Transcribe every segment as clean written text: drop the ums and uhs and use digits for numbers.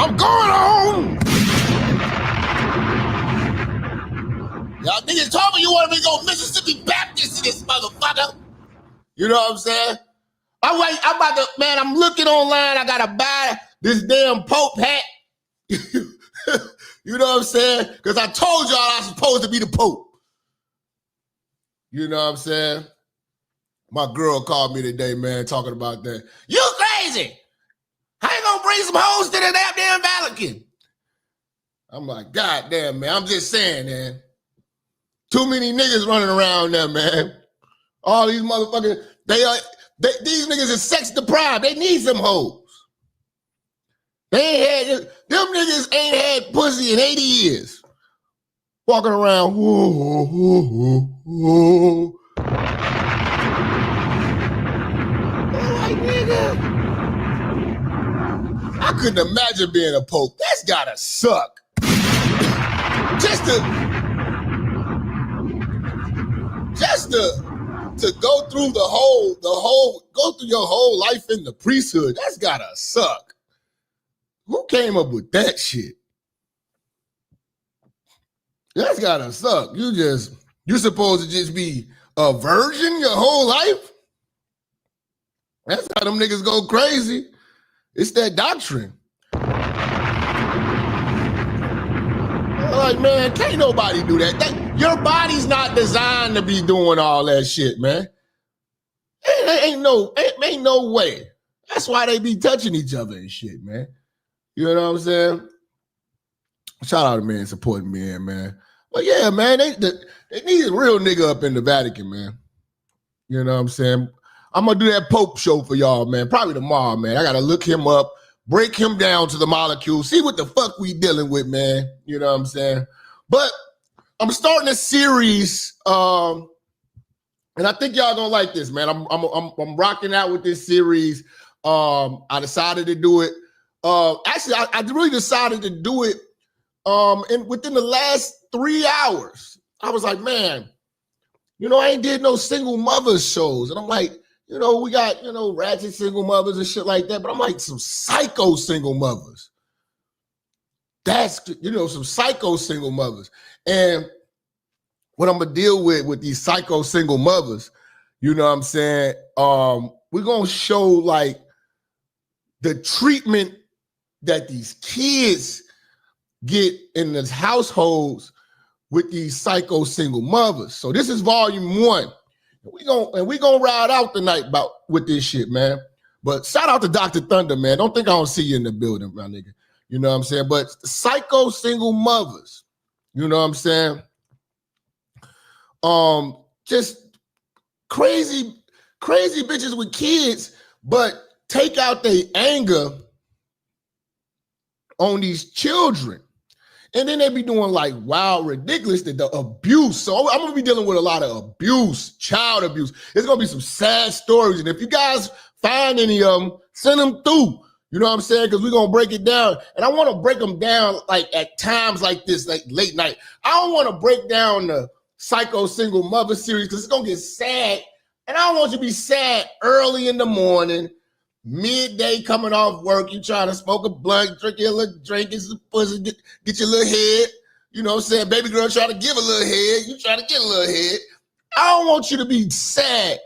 I'm going home. Y'all niggas told me you wanted me to go Mississippi Baptist in this motherfucker. You know what I'm saying? I'm looking online. I gotta buy this damn Pope hat. You know what I'm saying? Because I told y'all I was supposed to be the Pope. You know what I'm saying? My girl called me today, man, talking about that. You crazy! How you gonna bring some hoes to the damn Vatican? I'm like, God damn, man. I'm just saying, man. Too many niggas running around there, man. All these motherfuckers, these niggas are sex deprived. They need some hoes. Them niggas ain't had pussy in 80 years. Walking around, like, nigga. I couldn't imagine being a pope. That's gotta suck. Just to go through go through your whole life in the priesthood, that's gotta suck. Who came up with that shit? That's gotta suck. You're supposed to just be a virgin your whole life? That's how them niggas go crazy. It's that doctrine. Like, man, can't nobody do that. Your body's not designed to be doing all that shit, man. Ain't no way. That's why they be touching each other and shit, man. You know what I'm saying? Shout out to man supporting me, man. But yeah, man, they need a real nigga up in the Vatican, man. You know what I'm saying? I'm gonna do that Pope show for y'all, man. Probably tomorrow, man. I gotta look him up, break him down to the molecule, see what the fuck we dealing with, man. You know what I'm saying? But I'm starting a series, and I think y'all gonna like this, man. I'm rocking out with this series. I decided to do it. Actually, I really decided to do it. And within the last 3 hours, I was like, man, I ain't did no single mothers shows, and I'm like, we got ratchet single mothers and shit like that, but I'm like some psycho single mothers. That's some psycho single mothers, and what I'm gonna deal with these psycho single mothers, you know what I'm saying? We're gonna show like the treatment that these kids get in these households with these psycho single mothers. So this is volume 1. We gonna ride out tonight with this shit, man. But shout out to Dr. Thunder, man. Don't think I don't see you in the building, my nigga. You know what I'm saying? But psycho single mothers, you know what I'm saying? Just crazy bitches with kids, but take out their anger on these children. And then they be doing like wild, ridiculous, the abuse. So I'm gonna be dealing with a lot of abuse, child abuse. It's gonna be some sad stories. And if you guys find any of them, send them through. You know what I'm saying? Because we're gonna break it down. And I want to break them down like at times like this, like late night. I don't want to break down the psycho single mother series because it's gonna get sad. And I don't want you to be sad early in the morning. Midday coming off work, you trying to smoke a blunt, drink your little drink, get some pussy, get your little head. You know what I'm saying? Baby girl trying to give a little head, you trying to get a little head. I don't want you to be sad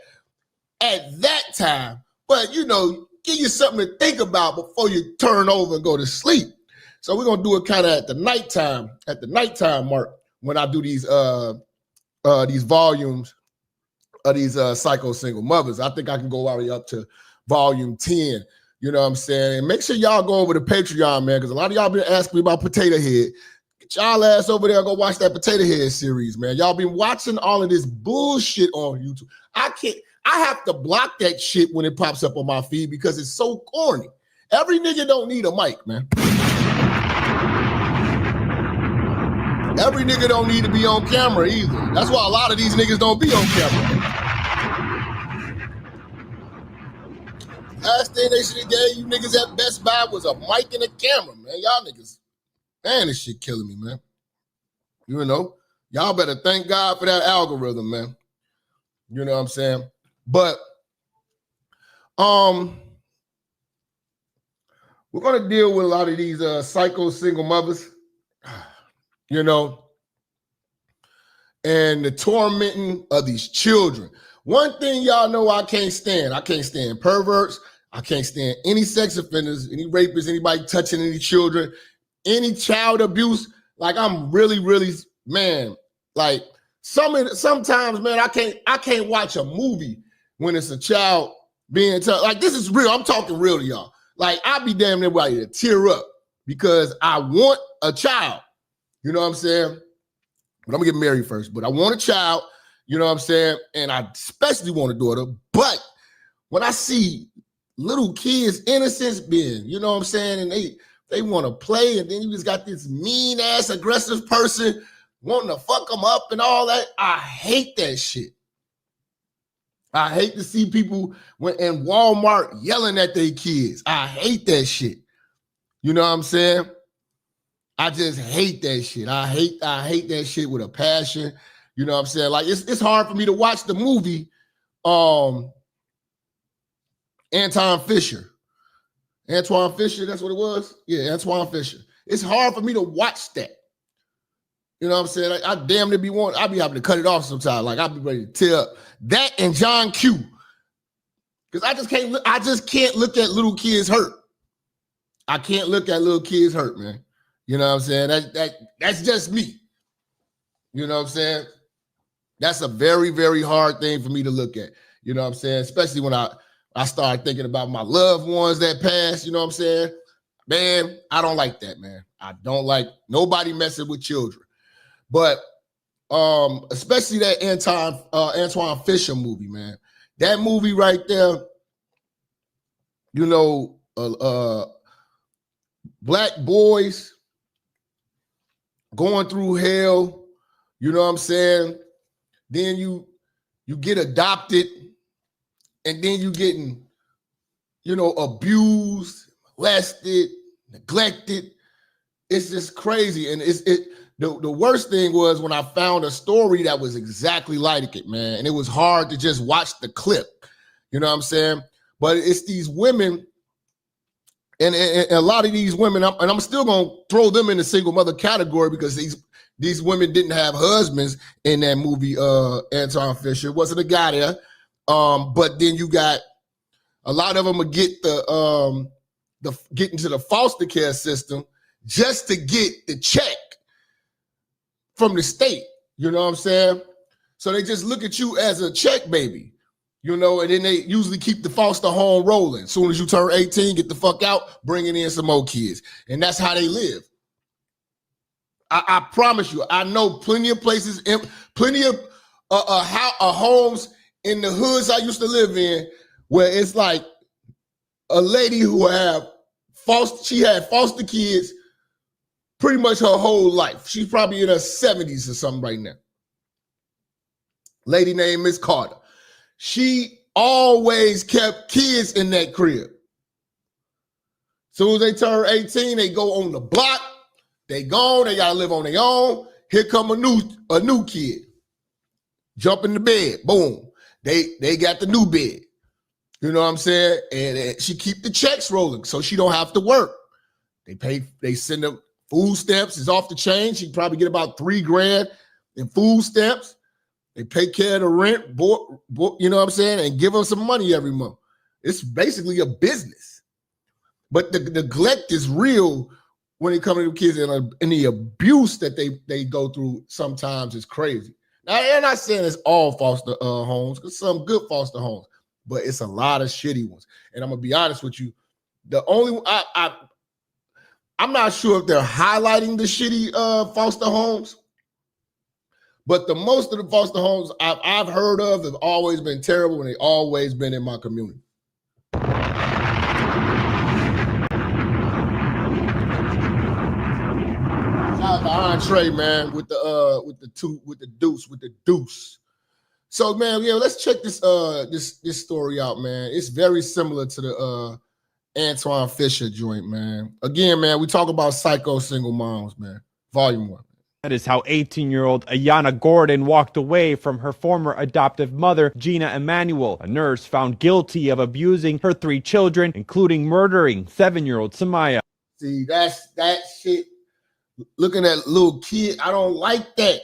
at that time, but give you something to think about before you turn over and go to sleep. So we're gonna do it kind of at the nighttime mark when I do these volumes of these psycho single mothers. I think I can go all the way up to volume 10, you know what I'm saying? And make sure y'all go over to Patreon, man, because a lot of y'all been asking me about Potato Head. Get y'all ass over there and go watch that Potato Head series, man. Y'all been watching all of this bullshit on YouTube. I have to block that shit when it pops up on my feed because it's so corny. Every nigga don't need a mic, man. Every nigga don't need to be on camera either. That's why a lot of these niggas don't be on camera. Last thing they should have gave you niggas at Best Buy was a mic and a camera, man. Y'all niggas, man, this shit killing me, man. Y'all better thank God for that algorithm, man. You know what I'm saying? But we're going to deal with a lot of these psycho single mothers, you know, and the tormenting of these children. One thing y'all know I can't stand perverts. I can't stand any sex offenders, any rapists, anybody touching any children, any child abuse. Like, I'm really, really, man, like sometimes, man, I can't watch a movie when it's a child being touched. Like, this is real. I'm talking real to y'all. Like, I be damn near ready to tear up because I want a child. You know what I'm saying? But I'm gonna get married first. But I want a child, you know what I'm saying? And I especially want a daughter. But when I see little kids' innocence being, you know what I'm saying, and they want to play, and then you just got this mean-ass, aggressive person wanting to fuck them up and all that, I hate that shit. I hate to see people in Walmart yelling at their kids. I hate that shit. You know what I'm saying? I just hate that shit. I hate that shit with a passion. You know what I'm saying? Like, it's hard for me to watch the movie Antoine Fisher, that's what it was? Yeah, Antoine Fisher. It's hard for me to watch that. You know what I'm saying? I damn near I'll be having to cut it off sometimes. Like, I'll be ready to tear up. That and John Q. Because I just can't look at little kids hurt. I can't look at little kids hurt, man. You know what I'm saying? That's just me. You know what I'm saying? That's a very, very hard thing for me to look at. You know what I'm saying? Especially when I started thinking about my loved ones that passed. You know what I'm saying? Man, I don't like that, man. I don't like nobody messing with children. But especially that Antoine Fisher movie, man. That movie right there, you know, black boys going through hell, you know what I'm saying? Then you get adopted, and then you getting, you know, abused, molested, neglected. It's just crazy. And the worst thing was when I found a story that was exactly like it, man. And it was hard to just watch the clip. You know what I'm saying? But it's these women, and a lot of these women, and I'm still going to throw them in the single mother category because these women didn't have husbands in that movie, Antoine Fisher. Wasn't a guy there. But then you got a lot of them will get get into the foster care system just to get the check from the state. You know what I'm saying? So they just look at you as a check baby, you know, and then they usually keep the foster home rolling. As soon as you turn 18, get the fuck out, bringing in some more kids. And that's how they live. I promise you, I know plenty of places, plenty of homes in the hoods I used to live in where it's like a lady who had foster kids pretty much her whole life. She's probably in her 70s or something right now. Lady named Miss Carter. She always kept kids in that crib. Soon as they turn 18, they go on the block. They gone, they gotta live on their own. Here come a new kid. Jump in the bed, boom. They got the new bed. You know what I'm saying? And she keep the checks rolling so she don't have to work. They send them food stamps, is off the chain. She probably get about $3,000 in food stamps. They take care of the rent, you know what I'm saying? And give them some money every month. It's basically a business. But the neglect is real when it comes to kids, and the abuse that they go through sometimes is crazy. Now, I'm not saying it's all foster homes, because some good foster homes, but it's a lot of shitty ones. And I'm gonna be honest with you, the only I'm not sure if they're highlighting the shitty foster homes, but the most of the foster homes I've heard of have always been terrible, and they've always been in my community. Shout out to Entree, man, with the deuce. So, man, yeah, let's check this story out, man. It's very similar to the Antoine Fisher joint, man. Again, man, we talk about psycho single moms, man. Vol.1. That is how 18-year-old Ayana Gordon walked away from her former adoptive mother, Gina Emanuel, a nurse found guilty of abusing her 3 children, including murdering 7-year-old Samaya. See, that shit. Looking at little kid, I don't like that.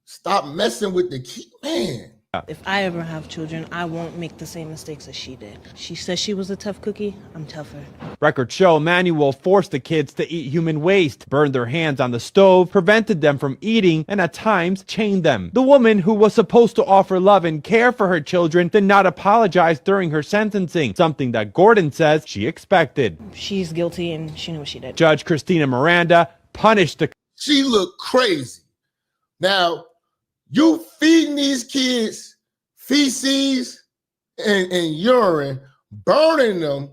Stop messing with the kid, man. If I ever have children, I won't make the same mistakes as she did. She says she was a tough cookie. I'm tougher. Records show Emanuel forced the kids to eat human waste, burned their hands on the stove, prevented them from eating, and at times chained them. The woman, who was supposed to offer love and care for her children, did not apologize during her sentencing, something that Gordon says she expected. She's guilty and she knew what she did. Judge Christina Miranda punished the... She looked crazy. Now, you feeding these kids feces and urine, burning them.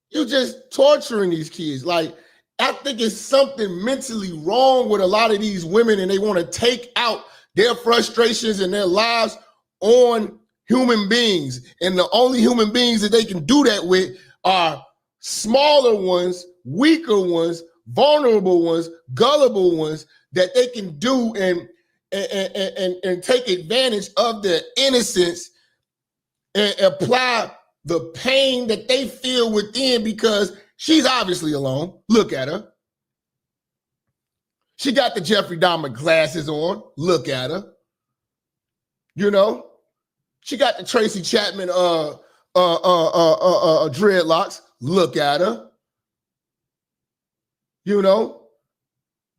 You just torturing these kids. Like, I think it's something mentally wrong with a lot of these women, and they want to take out their frustrations and their lives on human beings. And the only human beings that they can do that with are smaller ones, weaker ones, vulnerable ones, gullible ones, that they can do and take advantage of their innocence and apply the pain that they feel within, because she's obviously alone. Look at her. She got the Jeffrey Dahmer glasses on. Look at her. You know, she got the Tracy Chapman dreadlocks. Look at her. You know,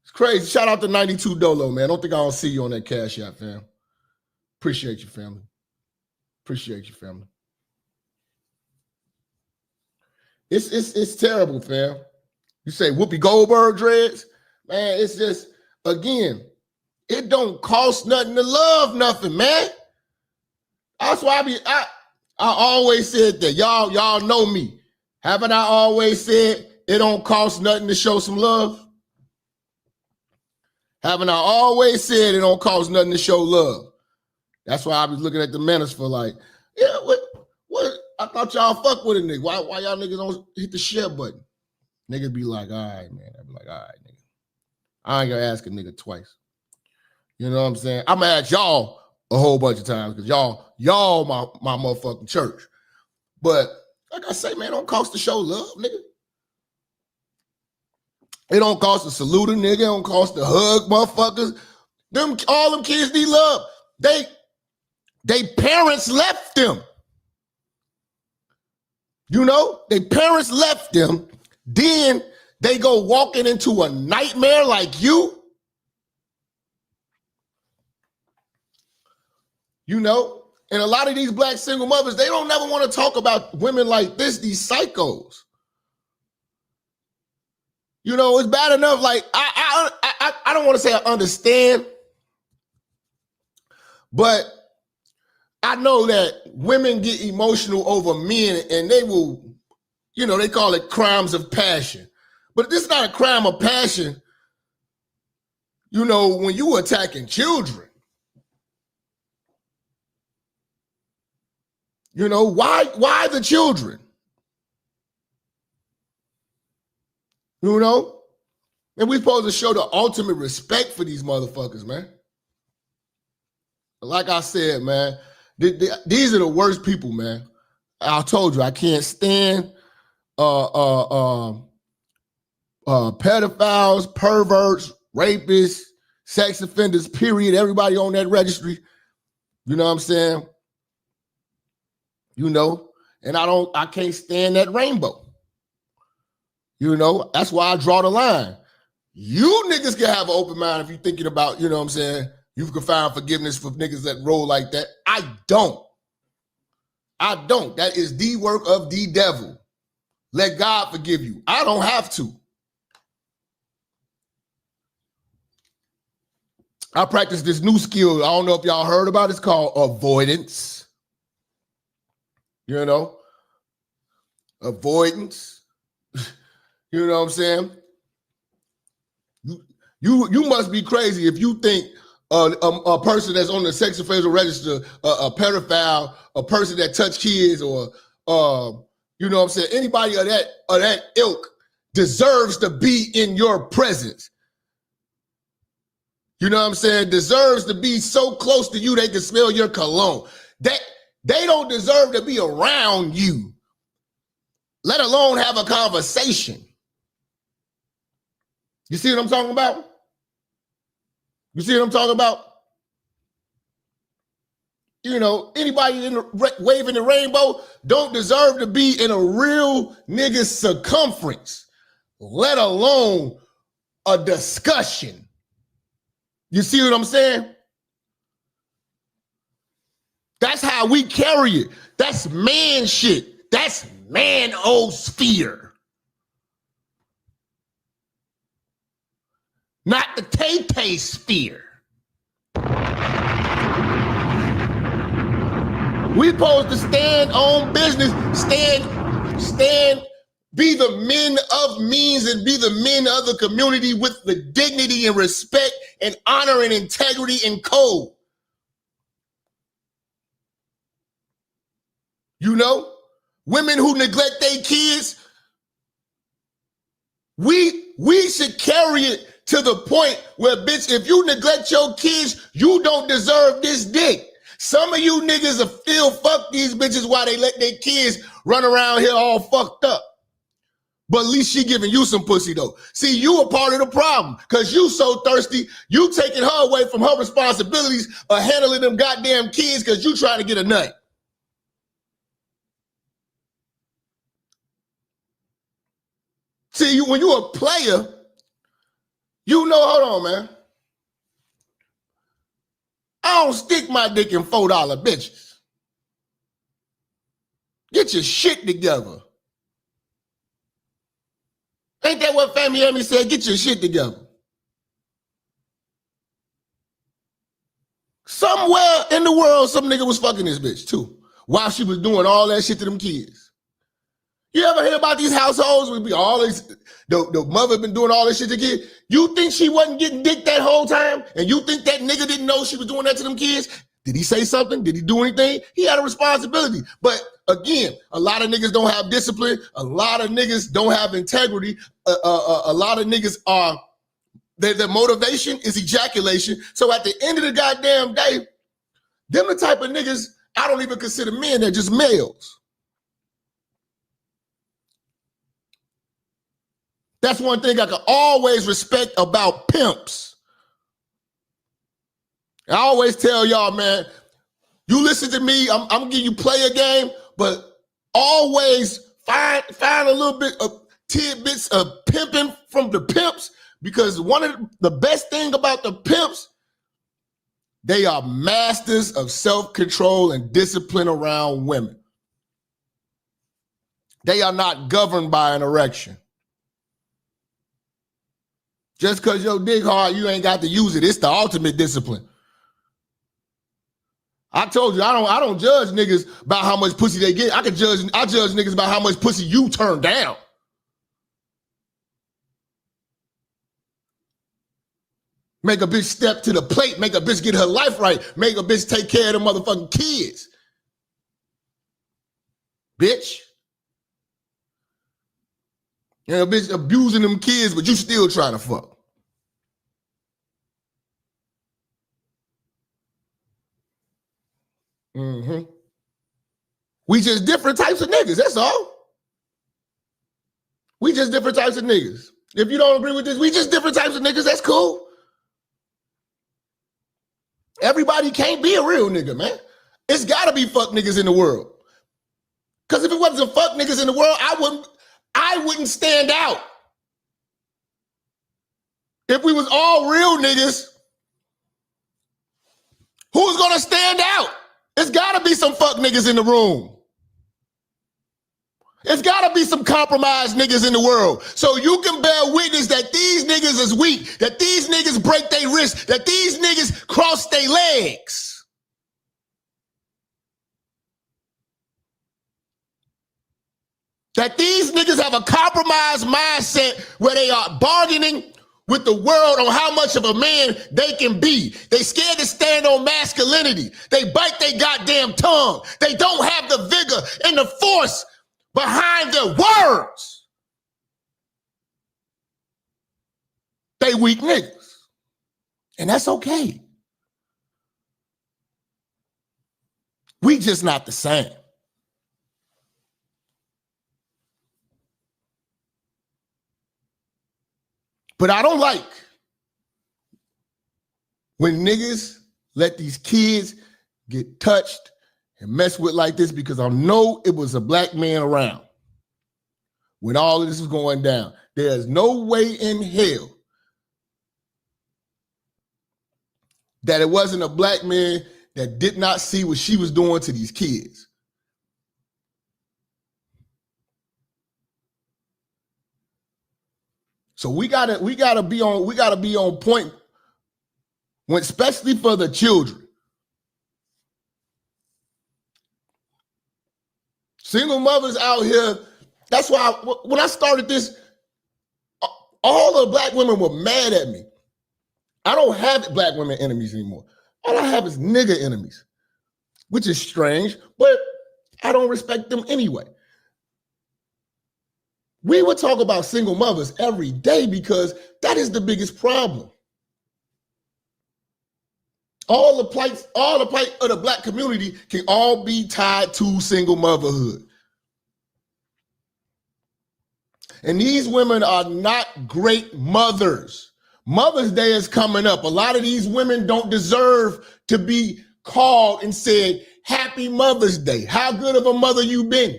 it's crazy. Shout out to 92 Dolo, man. Don't think I don't see you on that Cash App, fam. Appreciate you, family. Appreciate you, family. It's terrible, fam. You say Whoopi Goldberg dreads? Man, it's just, again, it don't cost nothing to love nothing, man. That's why I always said that. Y'all know me. Haven't I always said it don't cost nothing to show some love? Haven't I always said it don't cost nothing to show love? That's why I was looking at the menace for like, yeah, what? I thought y'all fuck with a nigga. Why y'all niggas don't hit the share button? Niggas be like, all right, man. I be like, all right, nigga. I ain't gonna ask a nigga twice. You know what I'm saying? I'm gonna ask y'all a whole bunch of times because y'all my motherfucking church. But like I say, man, it don't cost to show love, nigga. It don't cost to salute a nigga. It don't cost to hug motherfuckers. All them kids need love. They parents left them. You know, their parents left them. Then they go walking into a nightmare like you. You know, and a lot of these black single mothers, they don't never want to talk about women like this, these psychos. You know, it's bad enough. Like, I don't want to say I understand, but I know that women get emotional over men and they will, you know, they call it crimes of passion. But this is not a crime of passion, you know, when you attacking children. You know, why the children? You know? And we're supposed to show the ultimate respect for these motherfuckers, man. Like I said, man, these are the worst people, man. I told you I can't stand pedophiles, perverts, rapists, sex offenders, period. Everybody on that registry. You know what I'm saying? You know, and I can't stand that rainbow. You know, that's why I draw the line. You niggas can have an open mind if you're thinking about, you know what I'm saying, you can find forgiveness for niggas that roll like that. I don't. That is the work of the devil. Let God forgive you. I don't have to. I practice this new skill. I don't know if y'all heard about it. It's called avoidance. You know? Avoidance. You know what I'm saying? You must be crazy if you think a person that's on the sex offender register, a pedophile, a person that touch kids, or you know what I'm saying, anybody of that ilk deserves to be in your presence. You know what I'm saying? Deserves to be so close to you they can smell your cologne. They don't deserve to be around you, let alone have a conversation. You see what I'm talking about? You see what I'm talking about? You know, anybody waving the rainbow don't deserve to be in a real nigga's circumference, let alone a discussion. You see what I'm saying? That's how we carry it. That's man shit. That's man-o-sphere. Not the Tay-Tay sphere. We supposed to stand on business, stand, be the men of means and be the men of the community with the dignity and respect and honor and integrity and code. You know, women who neglect their kids, we should carry it to the point where, bitch, if you neglect your kids, you don't deserve this dick. Some of you niggas will still fuck these bitches while they let their kids run around here all fucked up. But at least she giving you some pussy though. See, you a part of the problem because you so thirsty, you taking her away from her responsibilities of handling them goddamn kids because you trying to get a nut. See, when you a player, you know, hold on, man. I don't stick my dick in $4 bitches. Get your shit together. Ain't that what Family Amy said? Get your shit together. Somewhere in the world, some nigga was fucking this bitch too, while she was doing all that shit to them kids. You ever hear about these households where be all this, the mother been doing all this shit to kids? You think she wasn't getting dick that whole time? And you think that nigga didn't know she was doing that to them kids? Did he say something? Did he do anything? He had a responsibility. But again, a lot of niggas don't have discipline. A lot of niggas don't have integrity. A lot of niggas are, their motivation is ejaculation. So at the end of the goddamn day, them the type of niggas I don't even consider men, they're just males. That's one thing I can always respect about pimps. I always tell y'all, man, you listen to me, I'm gonna give you player game, but always find a little bit of tidbits of pimping from the pimps, because one of the best thing about the pimps, they are masters of self-control and discipline around women. They are not governed by an erection. Just because your dick hard, you ain't got to use it. It's the ultimate discipline. I told you, I don't judge niggas about how much pussy they get. I judge niggas about how much pussy you turn down. Make a bitch step to the plate. Make a bitch get her life right. Make a bitch take care of the motherfucking kids. Bitch. You know, bitch abusing them kids, but you still trying to fuck. Mm-hmm. We just different types of niggas, that's all. We just different types of niggas. If you don't agree with this, we just different types of niggas, that's cool. Everybody can't be a real nigga, man. It's gotta be fuck niggas in the world. Because if it wasn't fuck niggas in the world, I wouldn't stand out. If we was all real niggas, who's gonna stand out? It's gotta be some fuck niggas in the room. It's gotta be some compromised niggas in the world. So you can bear witness that these niggas is weak, that these niggas break their wrists, that these niggas cross their legs. That these niggas have a compromised mindset where they are bargaining with the world on how much of a man they can be. They scared to stand on masculinity. They bite their goddamn tongue. They don't have the vigor and the force behind their words. They weak niggas. And that's okay. We just not the same. But I don't like when niggas let these kids get touched and messed with like this, because I know it was a black man around when all of this was going down. There's no way in hell that it wasn't a black man that did not see what she was doing to these kids. So we gotta be on point, when, especially for the children. Single mothers out here. That's why when I started this, all the black women were mad at me. I don't have black women enemies anymore. All I have is nigga enemies, which is strange, but I don't respect them anyway. We would talk about single mothers every day because that is the biggest problem. All the plight of the black community can all be tied to single motherhood. And these women are not great mothers. Mother's Day is coming up. A lot of these women don't deserve to be called and said, Happy Mother's Day. How good of a mother you been?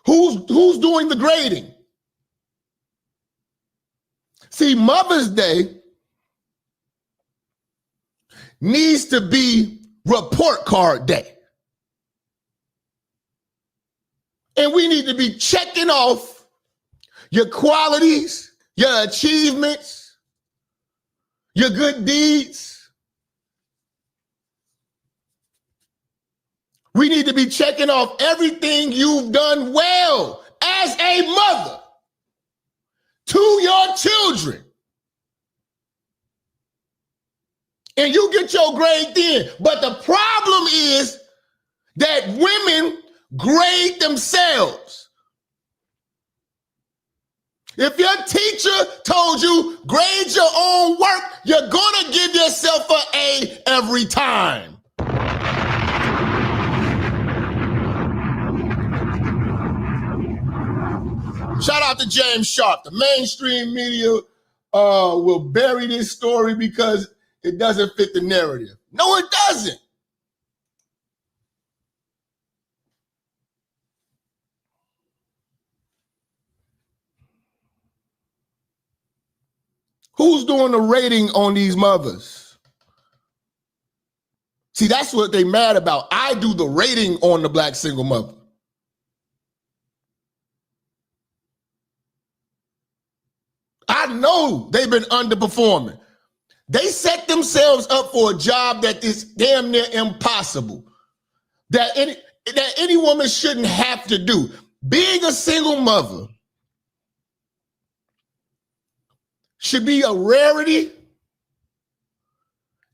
Who's doing the grading? See, Mother's Day needs to be report card day. And we need to be checking off your qualities, your achievements, your good deeds. We need to be checking off everything you've done well as a mother to your children. And you get your grade then. But the problem is that women grade themselves. If your teacher told you grade your own work, you're gonna give yourself an A every time. Shout out to James Sharp. The mainstream media will bury this story because it doesn't fit the narrative. No, it doesn't. Who's doing the rating on these mothers? See, that's what they mad about. I do the rating on the black single mother. I know they've been underperforming. They set themselves up for a job that is damn near impossible, that any woman shouldn't have to do. Being a single mother should be a rarity.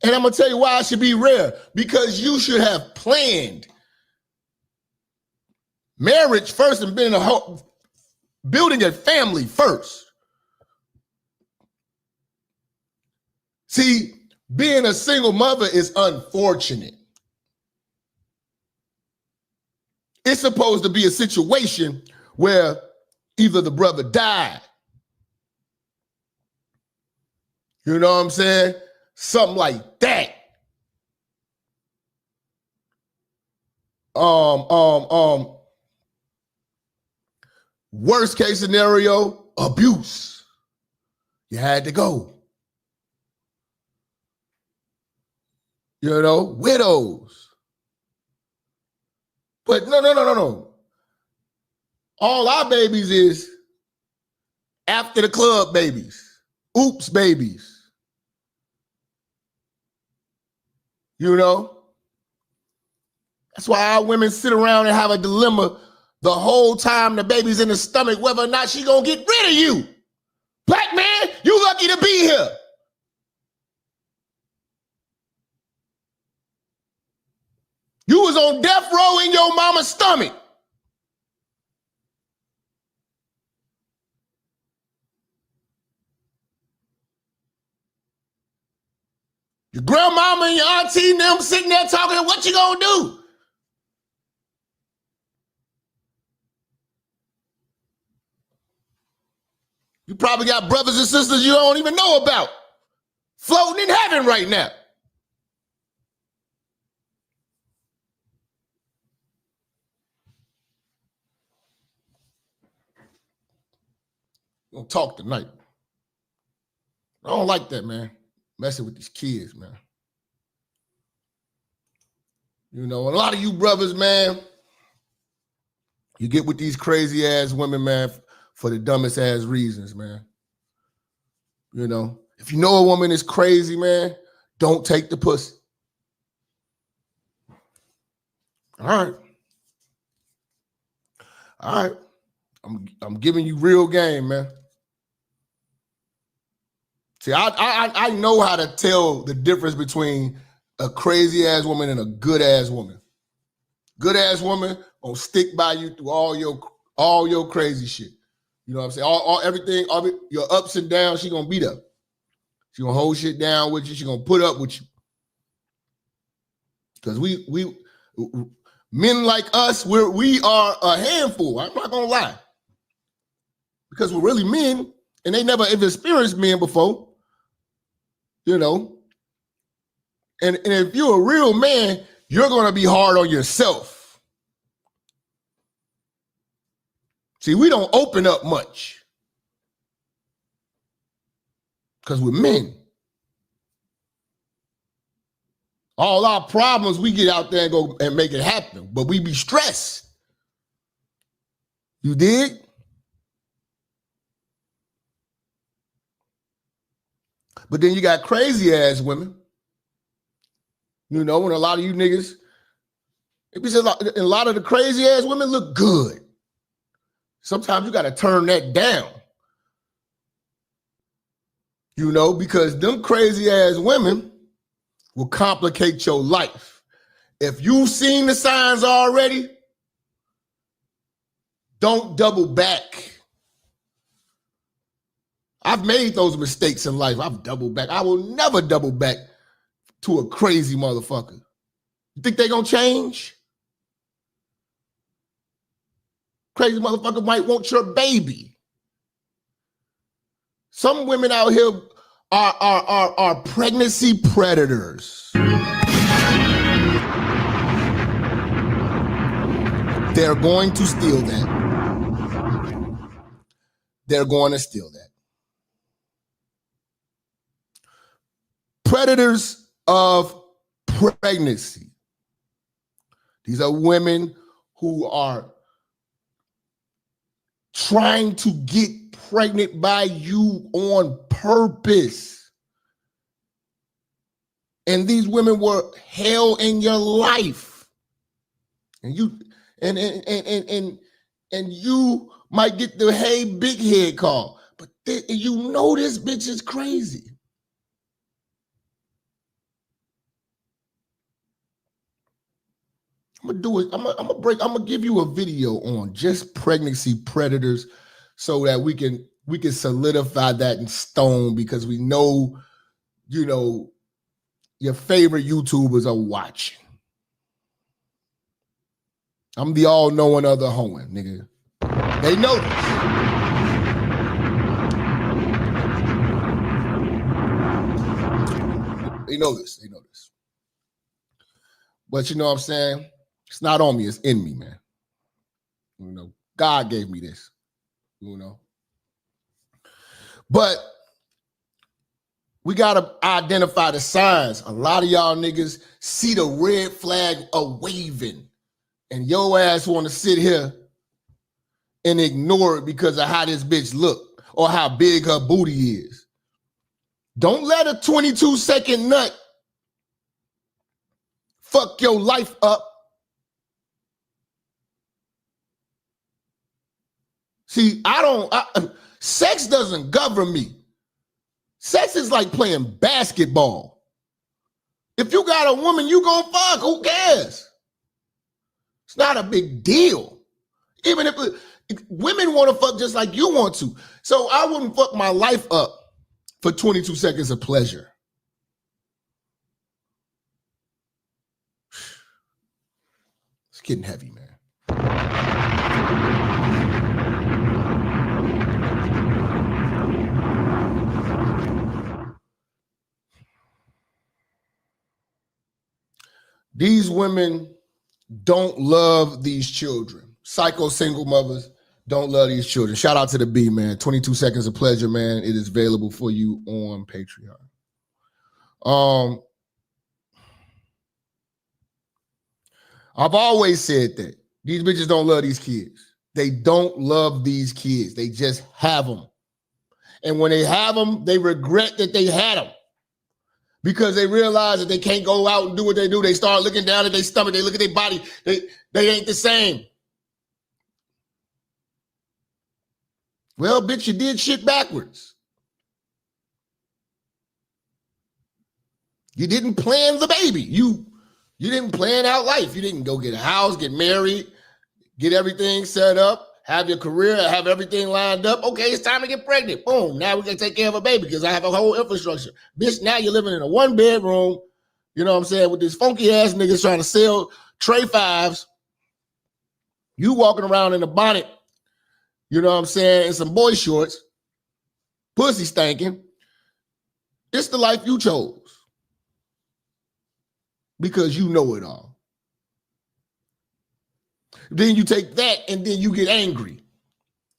And I'm going to tell you why it should be rare. Because you should have planned marriage first and been building a family first. See, being a single mother is unfortunate. It's supposed to be a situation where either the brother died, you know what I'm saying? Something like that. Worst case scenario, abuse. You had to go. You know, widows. But no. All our babies is after the club babies. Oops babies. You know? That's why our women sit around and have a dilemma the whole time the baby's in the stomach, whether or not she gonna get rid of you. Black man, you lucky to be here. You was on death row in your mama's stomach. Your grandmama and your auntie and them sitting there talking, what you gonna do? You probably got brothers and sisters you don't even know about floating in heaven right now. We're gonna talk tonight. I don't like that, man. Messing with these kids, man. You know, a lot of you brothers, man, you get with these crazy ass women, man, for the dumbest ass reasons, man. You know, if you know a woman is crazy, man, don't take the pussy. All right. All right. I'm giving you real game, man. See, I know how to tell the difference between a crazy ass woman and a good ass woman. Good ass woman gonna stick by you through all your crazy shit. You know what I'm saying? Everything, your ups and downs, she gonna be there. She gonna hold shit down with you. She gonna put up with you. Because we men like us, we are a handful. I'm not gonna lie. Because we're really men, and they never ever experienced men before. You know. And if you're a real man, you're gonna be hard on yourself. See, we don't open up much. Because we're men. All our problems, we get out there and go and make it happen. But we be stressed. You dig? But then you got crazy ass women. You know, when a lot of you niggas, a lot of the crazy ass women look good. Sometimes you got to turn that down. You know, because them crazy ass women will complicate your life. If you've seen the signs already, don't double back. I've made those mistakes in life. I've doubled back. I will never double back to a crazy motherfucker. You think they gonna change? Crazy motherfucker might want your baby. Some women out here are pregnancy predators. They're going to steal that. They're going to steal that. Predators of pregnancy. These are women who are trying to get pregnant by you on purpose. And these women were hell in your life. And you you might get the hey big head call, but you know this bitch is crazy. I'm gonna give you a video on just pregnancy predators so that we can solidify that in stone, because we know, you know, your favorite YouTubers are watching. I'm the all-knowing other hoeing, nigga. They know this. They know this. They know this. But you know what I'm saying? It's not on me. It's in me, man. You know, God gave me this, you know. But we got to identify the signs. A lot of y'all niggas see the red flag waving, and your ass want to sit here and ignore it because of how this bitch look or how big her booty is. Don't let a 22-second nut fuck your life up. See, sex doesn't govern me. Sex is like playing basketball. If you got a woman you gonna fuck, who cares? It's not a big deal. Even if women want to fuck just like you want to. So I wouldn't fuck my life up for 22 seconds of pleasure. getting heavy, man. These women don't love these children. Psycho single mothers don't love these children. Shout out to the B, man. 22 Seconds of Pleasure, man. It is available for you on Patreon. I've always said that these bitches don't love these kids. They don't love these kids. They just have them. And when they have them, they regret that they had them. Because they realize that they can't go out and do what they do. They start looking down at their stomach. They look at their body. They ain't the same. Well, bitch, you did shit backwards. You didn't plan the baby. You didn't plan out life. You didn't go get a house, get married, get everything set up, have your career, have everything lined up. Okay, it's time to get pregnant. Boom. Now we can take care of a baby because I have a whole infrastructure. Bitch, now you're living in a 1-bedroom, you know what I'm saying, with this funky ass niggas trying to sell tray fives. You walking around in a bonnet, you know what I'm saying, and some boy shorts, pussy stanking. It's the life you chose because you know it all. Then you take that and then you get angry.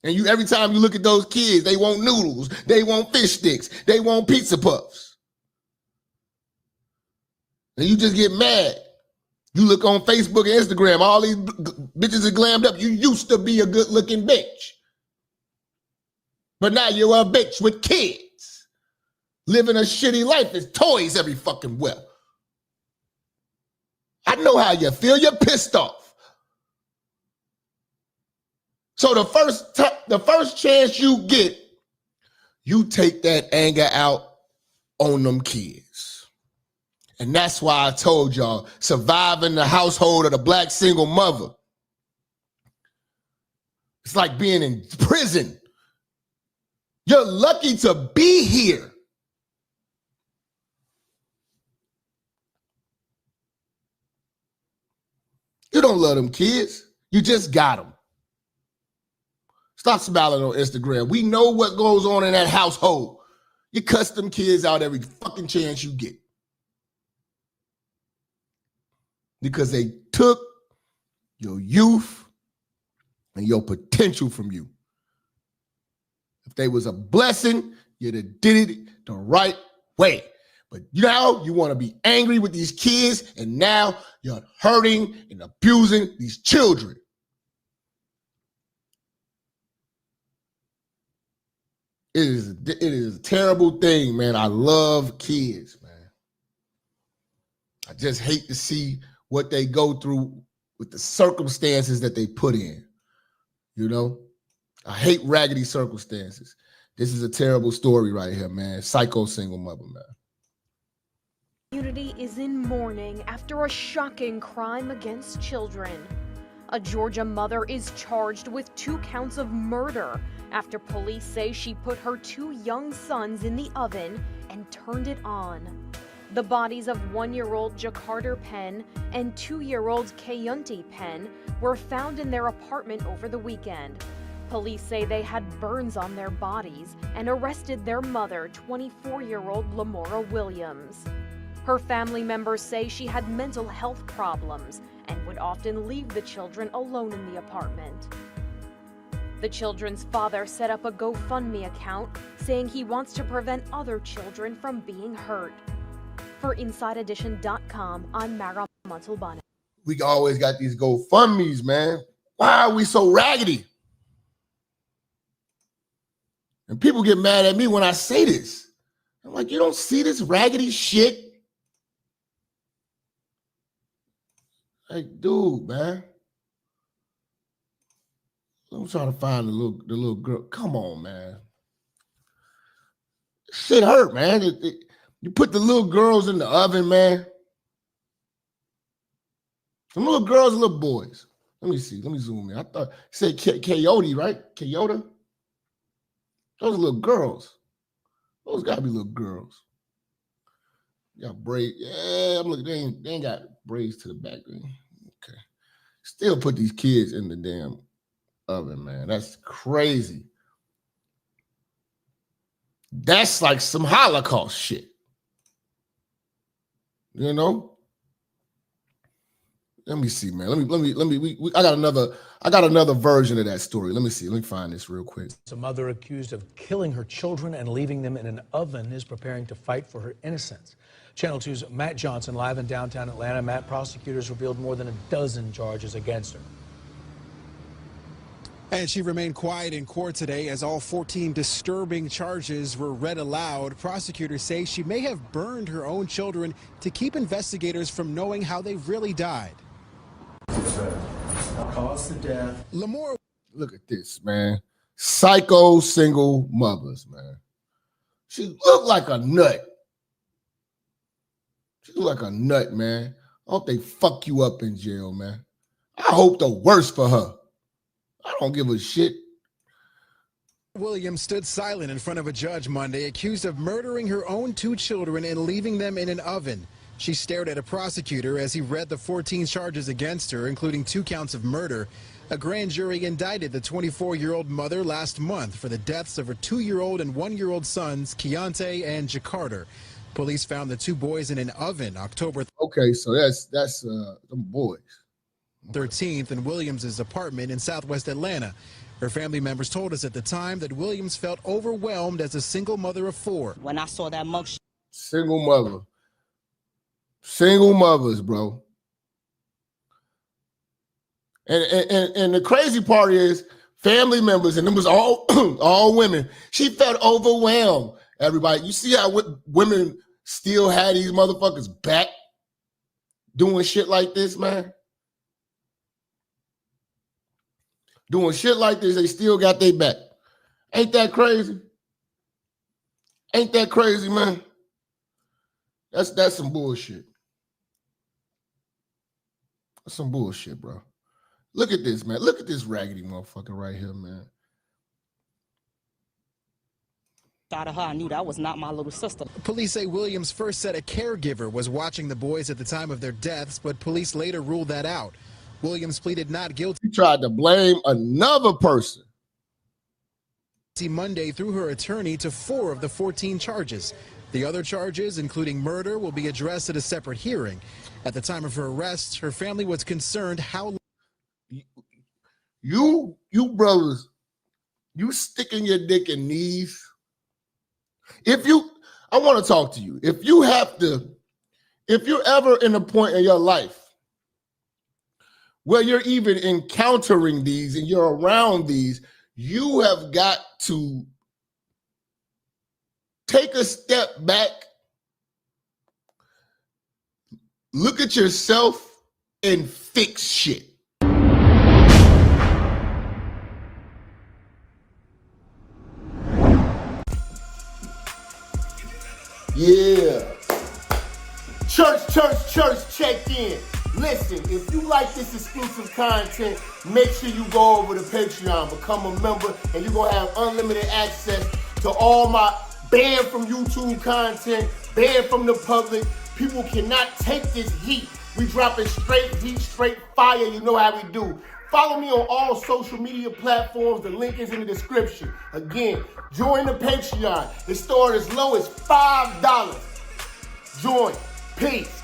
And you, every time you look at those kids, they want noodles, they want fish sticks, they want pizza puffs. And you just get mad. You look on Facebook and Instagram, all these bitches are glammed up. You used to be a good looking bitch. But now you're a bitch with kids. Living a shitty life. There's toys every fucking well. I know how you feel. You're pissed off. So the first chance you get, you take that anger out on them kids. And that's why I told y'all, surviving the household of the black single mother, it's like being in prison. You're lucky to be here. You don't love them kids. You just got them. Stop smiling on Instagram. We know what goes on in that household. You cuss them kids out every fucking chance you get. Because they took your youth and your potential from you. If they was a blessing, you'd have did it the right way. But now you want to be angry with these kids, and now you're hurting and abusing these children. It is a terrible thing, man. I love kids, man. I just hate to see what they go through with the circumstances that they put in. You know? I hate raggedy circumstances. This is a terrible story right here, man. Psycho single mother, man. Community is in mourning after a shocking crime against children. A Georgia mother is charged with 2 counts of murder after police say she put her 2 young sons in the oven and turned it on. The bodies of 1-year-old Jacarter Penn and 2-year-old Kayunti Penn were found in their apartment over the weekend. Police say they had burns on their bodies and arrested their mother, 24-year-old Lamora Williams. Her family members say she had mental health problems and would often leave the children alone in the apartment. The children's father set up a GoFundMe account saying he wants to prevent other children from being hurt. For InsideEdition.com, I'm Mara Montalbano. We always got these GoFundMes, man. Why are we so raggedy? And people get mad at me when I say this. I'm like, you don't see this raggedy shit? Like, dude, man. I'm trying to find the little girl. Come on, man. Shit hurt, man. You put the little girls in the oven, man. Some little girls and little boys. Let me see. Let me zoom in. I thought you said coyote, right? Coyote? Those are little girls. Those gotta be little girls. Got braids. Yeah, I'm looking. They ain't got braids to the back. Okay. Still put these kids in the damn oven, man. That's crazy. That's like some Holocaust shit. You know? Let me see, man. I got another version of that story. Let me see. Let me find this real quick. A mother accused of killing her children and leaving them in an oven is preparing to fight for her innocence. Channel 2's Matt Johnson live in downtown Atlanta. Matt, prosecutors revealed more than a dozen charges against her. And she remained quiet in court today as all 14 disturbing charges were read aloud. Prosecutors say she may have burned her own children to keep investigators from knowing how they really died. Cause the death. Lamore. Look at this, man. Psycho single mothers, man. She looked like a nut. She looked like a nut, man. I hope they fuck you up in jail, man. I hope the worst for her. I don't give a shit. Williams stood silent in front of a judge Monday, accused of murdering her own 2 children and leaving them in an oven. She stared at a prosecutor as he read the 14 charges against her, including 2 counts of murder. A grand jury indicted the 24-year-old mother last month for the deaths of her 2-year-old and 1-year-old sons, Keontae and Jacarter. Police found the 2 boys in an oven October. Okay, so that's them boys. 13th in Williams' apartment in southwest Atlanta. Her family members told us at the time that Williams felt overwhelmed as a single mother of 4. When I saw that mugshot. Single mother. Single mothers, bro. And the crazy part is family members, and it was all women. She felt overwhelmed. Everybody, you see how women still had these motherfuckers back doing shit like this, man? Doing shit like this, they still got their back. Ain't that crazy? Ain't that crazy, man? That's some bullshit. That's some bullshit, bro. Look at this, man. Look at this raggedy motherfucker right here, man. Out of her, I knew that was not my little sister. Police say Williams first said a caregiver was watching the boys at the time of their deaths, but police later ruled that out. Williams pleaded not guilty. He tried to blame another person. Monday through her attorney to 4 of the 14 charges. The other charges, including murder, will be addressed at a separate hearing. At the time of her arrest, her family was concerned how you brothers, you sticking your dick in knees. I want to talk to you. If you're ever in a point in your life where you're even encountering these and you're around these, you have got to take a step back, look at yourself, and fix shit. Yeah. Church, check in. Listen, if you like this exclusive content, make sure you go over to Patreon, become a member, and you're going to have unlimited access to all my banned from YouTube content, banned from the public. People cannot take this heat. We dropping straight heat, straight fire. You know how we do. Follow me on all social media platforms. The link is in the description. Again, join the Patreon. It starts as low as $5. Join. Peace.